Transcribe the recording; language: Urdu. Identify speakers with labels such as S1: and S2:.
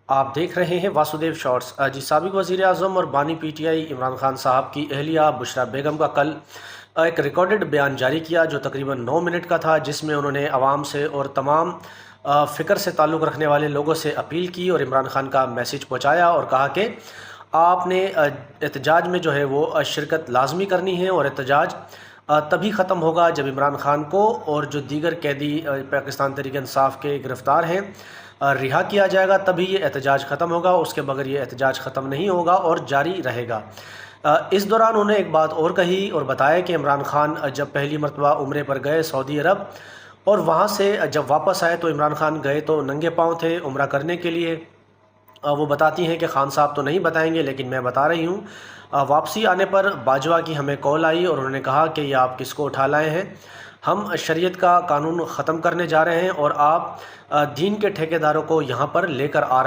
S1: آپ دیکھ رہے ہیں واسودیو شارٹس۔ جی، سابق وزیر اعظم اور بانی P T I Imran Khan صاحب کی اہلیہ بشریٰ بیگم کا کل ایک ریکارڈڈ بیان جاری کیا جو تقریباً 9 منٹ کا تھا، جس میں انہوں نے عوام سے اور تمام فکر سے تعلق رکھنے والے لوگوں سے اپیل کی اور عمران خان کا میسیج پہنچایا اور کہا کہ آپ نے احتجاج میں جو ہے وہ شرکت لازمی کرنی ہے، اور احتجاج تبھی ختم ہوگا جب عمران خان کو اور جو دیگر قیدی پاکستان تحریک انصاف کے گرفتار ہیں رہا کیا جائے گا، تبھی یہ احتجاج ختم ہوگا۔ اس کے بغیر یہ احتجاج ختم نہیں ہوگا اور جاری رہے گا۔ اس دوران انہوں نے ایک بات اور کہی اور بتایا کہ عمران خان جب پہلی مرتبہ عمرے پر گئے سعودی عرب، اور وہاں سے جب واپس آئے تو عمران خان گئے تو ننگے پاؤں تھے عمرہ کرنے کے لیے۔ وہ بتاتی ہیں کہ خان صاحب تو نہیں بتائیں گے لیکن میں بتا رہی ہوں۔ واپسی آنے پر باجوہ کی ہمیں کال آئی اور انہوں نے کہا کہ یہ آپ کس کو اٹھا لائے ہیں، ہم شریعت کا قانون ختم کرنے جا رہے ہیں اور آپ دین کے ٹھیکیداروں کو یہاں پر لے کر آ رہے ہیں۔